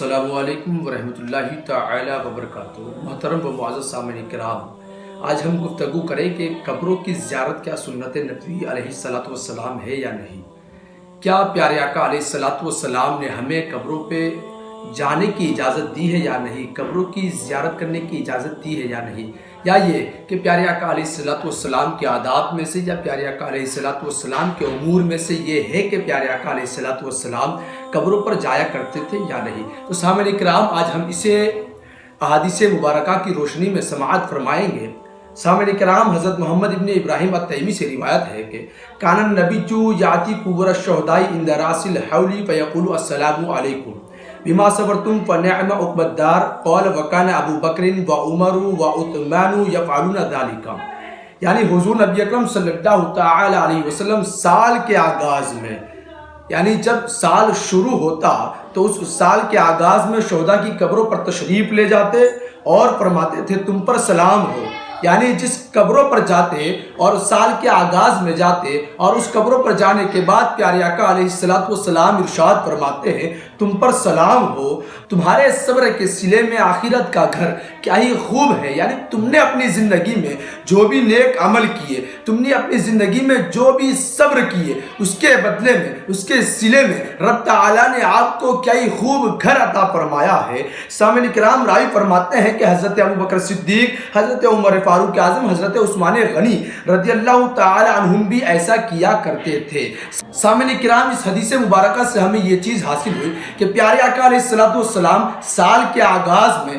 السلام علیکم ورحمۃ اللہ تعالی وبرکاتہ۔ محترم و معزز سامعین کرام، آج ہم گفتگو کریں کہ قبروں کی زیارت کیا سنت نبوی علیہ الصلوۃ والسلام ہے یا نہیں۔ کیا پیارے آقا علیہ الصلوۃ والسلام نے ہمیں قبروں پہ جانے کی اجازت دی ہے یا نہیں، قبروں کی زیارت کرنے کی اجازت دی ہے یا نہیں، یا یہ کہ پیارے آقا علیہ الصلوۃ والسلام کے آداب میں سے یا پیارے آقا علیہ الصلوۃ والسلام کے امور میں سے یہ ہے کہ پیارے آقا علیہ الصلوۃ والسلام قبروں پر جایا کرتے تھے یا نہیں۔ تو سامعین کرام، آج ہم اسے احادیث مبارکہ کی روشنی میں سماعت فرمائیں گے۔ سامعین کرام، حضرت محمد ابن ابراہیم التیمی سے روایت ہے کہ کان النبی یاتی قبور الشہداء عند راس الحول فیقول السلام علیکم بما صبرتم فنعم عقب الدار قال وکان ابو بکر و عمر و عثمان یفعلون ذلك، یعنی حضور نبی اکرم صلی اللہ تعالی علیہ وسلم سال کے آغاز میں، یعنی جب سال شروع ہوتا تو اس سال کے آغاز میں شہداء کی قبروں پر تشریف لے جاتے اور فرماتے تھے تم پر سلام ہو، یعنی جس قبروں پر جاتے اور سال کے آغاز میں جاتے اور اس قبروں پر جانے کے بعد پیارے آقا علیہ الصلوۃ والسلام ارشاد فرماتے ہیں تم پر سلام ہو، تمہارے صبر کے صلے میں آخرت کا گھر کیا ہی خوب ہے، یعنی تم نے اپنی زندگی میں جو بھی نیک عمل کیے، تم نے اپنی زندگی میں جو بھی صبر کیے، اس کے بدلے میں، اس کے صلے میں رب تعالیٰ نے آپ کو کیا ہی خوب گھر عطا فرمایا ہے۔ سامعین کرام، راوی فرماتے ہیں کہ حضرت ابو بکر صدیق، حضرت عمر فاروق اعظم، حضرت عثمان غنی رضی اللہ تعالی عنہم بھی ایسا کیا کرتے تھے۔ سامعین کرام، اس حدیث مبارکہ سے ہمیں یہ چیز حاصل ہوئی کہ پیارے آقا علیہ الصلوۃ والسلام سال کے آغاز میں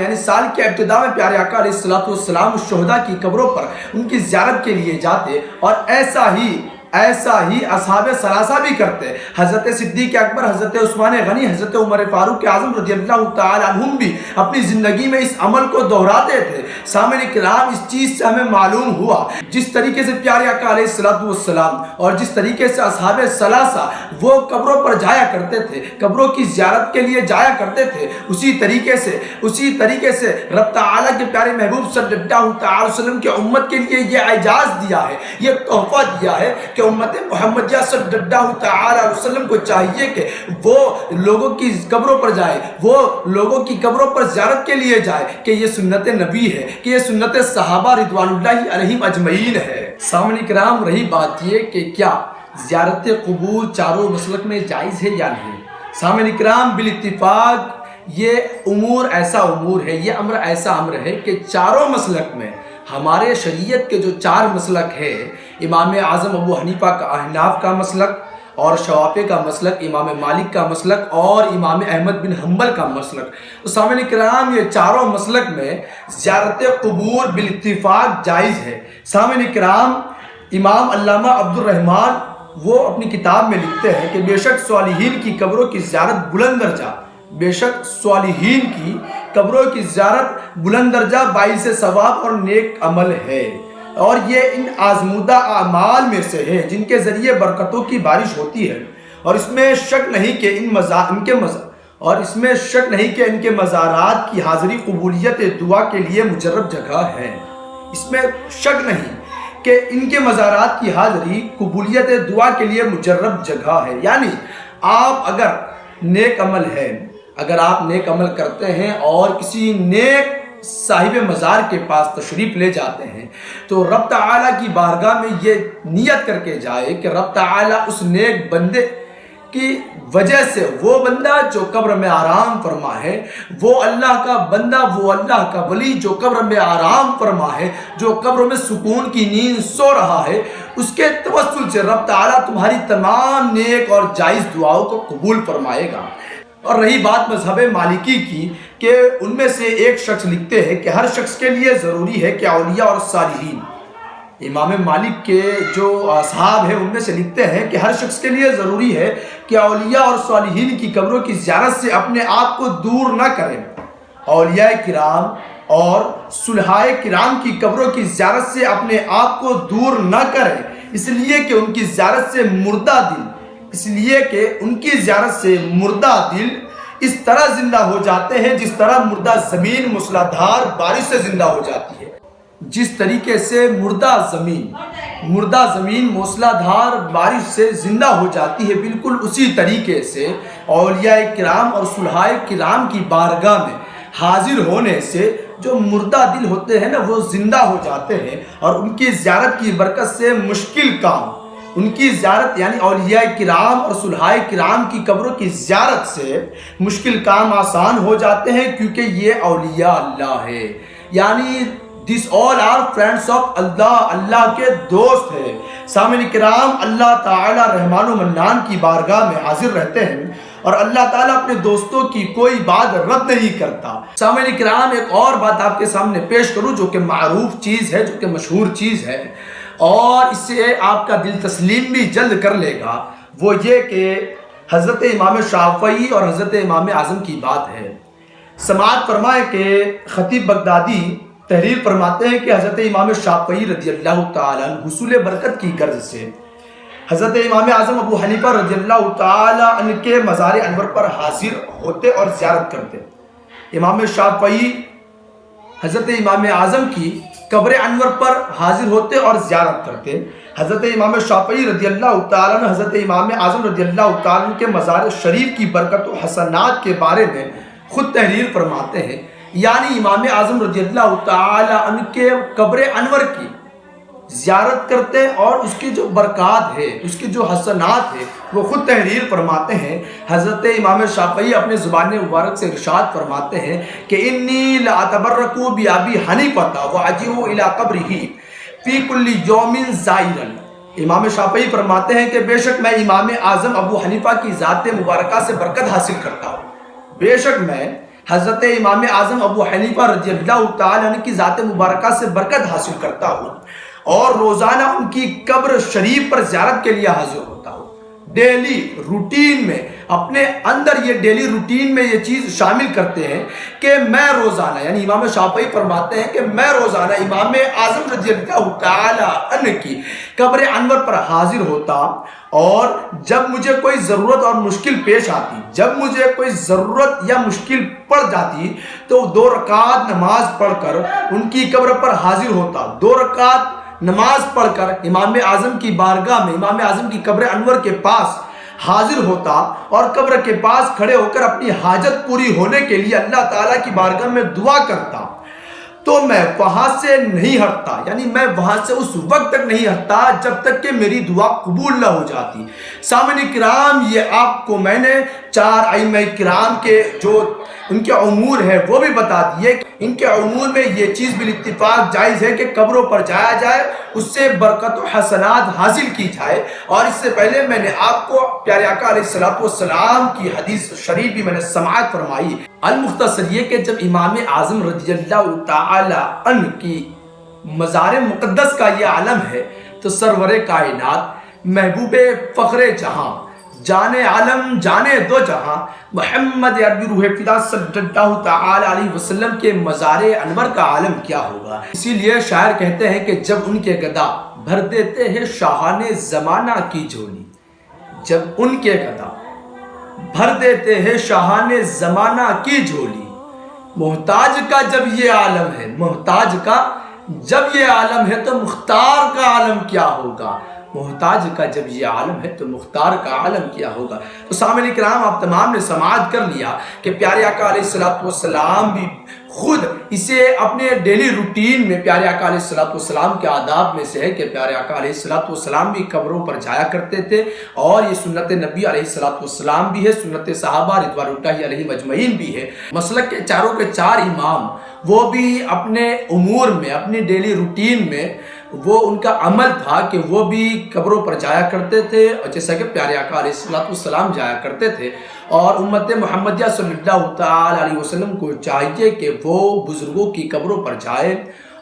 یعنی سال کے ابتدا میں پیارے آقا علیہ الصلوۃ والسلام اس شہداء کی قبروں پر ان کی زیارت کے لیے جاتے اور ایسا ہی اصحاب ثلاثہ بھی کرتے۔ حضرت صدیق اکبر، حضرت عثمان غنی، حضرت عمر فاروق اعظم رضی اللہ تعالی عنہم بھی اپنی زندگی میں اس عمل کو دہراتے تھے۔ سامعین کرام، اس چیز سے ہمیں معلوم ہوا جس طریقے سے پیارے آقا علیہ الصلوۃ والسلام اور جس طریقے سے اصحاب ثلاثہ وہ قبروں پر جایا کرتے تھے، قبروں کی زیارت کے لیے جایا کرتے تھے، اسی طریقے سے رب تعالیٰ کے پیارے محبوب صلی اللہ تعالی وسلم کی امت کے لیے یہ اعزاز دیا ہے، یہ تحفہ دیا ہے کہ امت محمدیہ صلی اللہ تعالی وسلم کو چاہیے کہ وہ لوگوں کی قبروں پر جائے، وہ لوگوں کی قبروں پر زیارت کے لیے جائے، کہ یہ سنت نبی ہے، کہ یہ سنت صحابہ رضوان اللہ علیہم اجمعین ہے۔ سامعین کرام، رہی بات یہ کہ کیا زیارت قبور چاروں مسلک میں جائز ہے یا نہیں۔ سامعین کرام، بالاتفاق یہ امر ایسا امر ہے کہ چاروں مسلک میں ہمارے شریعت کے جو چار مسلک ہے، امام اعظم ابو حنیفہ کا احناف کا مسلک، اور شوافی کا مسلک، امام مالک کا مسلک، اور امام احمد بن حنبل کا مسلک، تو سامعین کرام یہ چاروں مسلک میں زیارت قبور بالاتفاق جائز ہے۔ سامعین کرام، امام علامہ عبد الرحمن وہ اپنی کتاب میں لکھتے ہیں کہ بے شک صالحین کی قبروں کی زیارت بلند درجہ باعث ثواب اور نیک عمل ہے، اور یہ ان آزمودہ اعمال میں سے ہے جن کے ذریعے برکتوں کی بارش ہوتی ہے، اور اس میں شک نہیں کہ ان کے مزارات کی حاضری قبولیت دعا کے لیے مجرب جگہ ہے۔ اس میں شک نہیں کہ ان کے مزارات کی حاضری قبولیت دعا کے لیے مجرب جگہ ہے، یعنی آپ اگر آپ نیک عمل کرتے ہیں اور کسی نیک صاحب مزار کے پاس تشریف لے جاتے ہیں تو رب تعالیٰ کی بارگاہ میں یہ نیت کر کے جائے کہ رب تعالیٰ اس نیک بندے کی وجہ سے، وہ بندہ جو قبر میں آرام فرما ہے، وہ اللہ کا بندہ، وہ اللہ کا ولی جو قبر میں آرام فرما ہے، جو قبر میں سکون کی نیند سو رہا ہے، اس کے توسل سے رب تعالیٰ تمہاری تمام نیک اور جائز دعاؤں کو قبول فرمائے گا۔ اور رہی بات مذہب مالکی کی کہ ان میں سے ایک شخص لکھتے ہیں کہ ہر شخص کے لیے ضروری ہے کہ اولیاء اور صالحین، امام مالک کے جو اصحاب ہیں ان میں سے لکھتے ہیں کہ ہر شخص کے لیے ضروری ہے کہ اولیاء اور صالحین کی قبروں کی زیارت سے اپنے آپ کو دور نہ کریں، اولیاء کرام اور صلحائے کرام کی قبروں کی زیارت سے اپنے آپ کو دور نہ کریں، اس لیے کہ ان کی زیارت سے مردہ دل اس طرح زندہ ہو جاتے ہیں جس طرح مردہ زمین موسلادھار بارش سے زندہ ہو جاتی ہے۔ جس طریقے سے مردہ زمین موسلا دھار بارش سے زندہ ہو جاتی ہے، بالکل اسی طریقے سے اولیاء کرام اور صلحاء کرام کی بارگاہ میں حاضر ہونے سے جو مردہ دل ہوتے ہیں نا وہ زندہ ہو جاتے ہیں، اور ان کی زیارت کی برکت سے مشکل کام، ان کی زیارت یعنی اولیاء کرام اور صلحاء کرام کی قبروں کی زیارت سے مشکل کام آسان ہو جاتے ہیں، کیونکہ یہ اولیاء اللہ ہے، یعنی These all are friends of Allah، اللہ کے دوست ہیں۔ سامعین کرام، اللہ تعالی رحمان و منان کی بارگاہ میں حاضر رہتے ہیں اور اللہ تعالیٰ اپنے دوستوں کی کوئی بات رد نہیں کرتا۔ سامعین کرام، ایک اور بات آپ کے سامنے پیش کروں جو کہ معروف چیز ہے، جو کہ مشہور چیز ہے، اور اس سے آپ کا دل تسلیم بھی جلد کر لے گا، وہ یہ کہ حضرت امام شافعی اور حضرت امام اعظم کی بات ہے۔ سماعت فرمائے کہ خطیب بغدادی تحریر فرماتے ہیں کہ حضرت امام شافعی رضی اللہ تعالیٰ عنہ حصول برکت کی غرض سے حضرت امام اعظم ابو حنیفہ رضی اللہ تعالیٰ عنہ کے مزار انور پر حاضر ہوتے اور زیارت کرتے۔ امام شافعی حضرت امام اعظم کی قبر انور پر حاضر ہوتے اور زیارت کرتے۔ حضرت امام شافعی رضی اللہ تعالیٰ عنہ حضرت امام اعظم رضی اللہ تعالیٰ عنہ کے مزار شریف کی برکت و حسنات کے بارے میں خود تحریر فرماتے ہیں، یعنی امام اعظم رضی اللہ تعالی عنہ کے قبر انور کی زیارت کرتے اور اس کی جو برکات ہے، اس کی جو حسنات ہے، وہ خود تحریر فرماتے ہیں۔ حضرت امام شافعی اپنے زبان مبارک سے ارشاد فرماتے ہیں کہ انی لاتبرک بابی حنیفہ واجیء الی قبرہ فی کل یوم زائرا۔ امام شافعی فرماتے ہیں کہ بے شک میں امام اعظم ابو حنیفہ کی ذات مبارکہ سے برکت حاصل کرتا ہوں، بے شک میں حضرت امام اعظم ابو حنیفہ رضی اللہ تعالیٰ عنہ کی ذات مبارکہ سے برکت حاصل کرتا ہوں، اور روزانہ ان کی قبر شریف پر زیارت کے لیے حاضر ہوتا ہوں۔ ڈیلی روٹین میں، اپنے اندر یہ ڈیلی روٹین میں یہ چیز شامل کرتے ہیں کہ میں روزانہ، یعنی امام شافعی فرماتے ہیں کہ میں روزانہ امام اعظم رضی اللہ تعالیٰ عنہ کی قبر انور پر حاضر ہوتا، اور جب مجھے کوئی ضرورت اور مشکل پیش آتی، جب مجھے کوئی ضرورت یا مشکل پڑ جاتی، تو 2 رکعت نماز پڑھ کر ان کی قبر پر حاضر ہوتا، 2 رکعت نماز پڑھ کر امام اعظم کی بارگاہ میں، امام اعظم کی قبر انور کے پاس حاضر ہوتا، اور قبر کے پاس کھڑے ہو کر اپنی حاجت پوری ہونے کے لیے اللہ تعالیٰ کی بارگاہ میں دعا کرتا۔ تو میں وہاں سے نہیں ہٹتا، یعنی میں وہاں سے اس وقت تک نہیں ہٹتا جب تک کہ میری دعا قبول نہ ہو جاتی۔ سامعین کرام، یہ آپ کو میں نے 4 ائمہ کرام کے جو ان کے امور ہے وہ بھی بتا دیے۔ ان کے امور میں یہ چیز بالاتفاق جائز ہے کہ قبروں پر جایا جائے، اس سے برکت و حسنات حاصل کی جائے، اور اس سے پہلے میں نے آپ کو پیارے آقا علیہ الصلوۃ والسلام کی حدیث شریف بھی میں نے سماعت فرمائی۔ المختصر یہ کہ جب امام اعظم رضی اللہ تعالی عنہ کی مزار مقدس کا یہ عالم ہے، تو سرور کائنات، محبوب فخر جہاں، جانے عالم، جانے دو جہاں، محمد عربی روح فدا صلی اللہ تعالی علیہ وسلم کے مزار انور کا عالم کیا ہوگا۔ اسی لیے شاعر کہتے ہیں کہ جب ان کے گدا بھر دیتے ہیں شاہان زمانہ کی جھولی، جب ان کے گدا بھر دیتے ہیں شاہان زمانہ کی جھولی، محتاج کا جب یہ عالم ہے، محتاج کا جب یہ عالم ہے تو مختار کا عالم کیا ہوگا، محتاج کا جب یہ عالم ہے تو مختار کا عالم کیا ہوگا۔ تو سامعین کرام، آپ تمام نے سماعت کر لیا کہ پیارے آقا علیہ الصلوۃ والسلام بھی خود اسے اپنے ڈیلی روٹین میں، پیارے آقا علیہ الصلوۃ والسلام کے آداب میں سے ہے کہ پیارے آقا علیہ الصلوۃ والسلام بھی قبروں پر جایا کرتے تھے، اور یہ سنت نبی علیہ الصلوۃ والسلام بھی ہے، سنت صحابہ رضوان اللہ علیہم اجمعین بھی ہے۔ مسلک کے چاروں کے 4 امام وہ بھی اپنے امور میں، اپنی ڈیلی روٹین میں وہ ان کا عمل تھا کہ وہ بھی قبروں پر جایا کرتے تھے، اور جیسا کہ پیارے آقا علیہ الصلوۃ والسلام جایا کرتے تھے، اور امت محمدیہ صلی اللہ تعالی علیہ وسلم کو چاہیے کہ وہ بزرگوں کی قبروں پر جائے،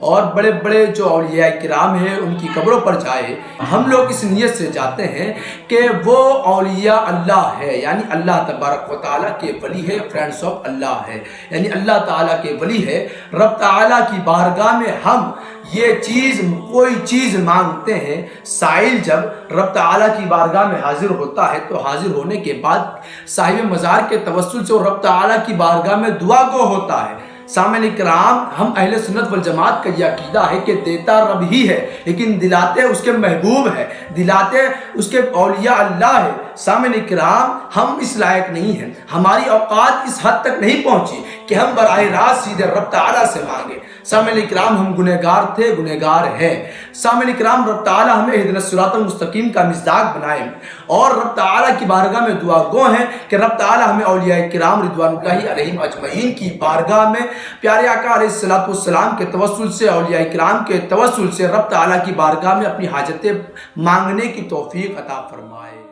اور بڑے بڑے جو اولیاء کرام ہیں ان کی قبروں پر جائے۔ ہم لوگ اس نیت سے جاتے ہیں کہ وہ اولیاء اللہ ہے، یعنی اللہ تبارک و تعالیٰ کے ولی ہے، فرینڈس آف اللہ ہے، یعنی اللہ تعالیٰ کے ولی ہے۔ رب تعالیٰ کی بارگاہ میں ہم یہ چیز، کوئی چیز مانگتے ہیں، سائل جب رب تعالیٰ کی بارگاہ میں حاضر ہوتا ہے تو حاضر ہونے کے بعد صاحب مزار کے توسل سے وہ رب تعالیٰ کی بارگاہ میں دعا گو ہوتا ہے۔ سامعین کرام، ہم اہل سنت والجماعت کا یہ عقیدہ ہے کہ دیتا رب ہی ہے، لیکن دلاتے اس کے محبوب ہے، دلاتے اس کے اولیاء اللہ ہے۔ سامعین کرام، ہم اس لائق نہیں ہیں، ہماری اوقات اس حد تک نہیں پہنچی کہ ہم براہ راست سیدھے رب تعالیٰ سے مانگیں۔ سامعین کرام، ہم گنہگار تھے، گنہگار ہیں۔ سامعین کرام، رب تعالیٰ ہمیں اہدنا الصراط المستقیم کا مصداق بنائے، اور رب تعالیٰ کی بارگاہ میں دعا گو ہیں کہ رب تعالیٰ ہمیں اولیاء کرام رضوان اللہ علیہم اجمعین کی بارگاہ میں پیارے آقا علیہ السلام کے توسل سے، اولیاء کرام کے توسل سے رب تعالیٰ کی بارگاہ میں اپنی حاجتیں مانگنے کی توفیق عطا فرمائے۔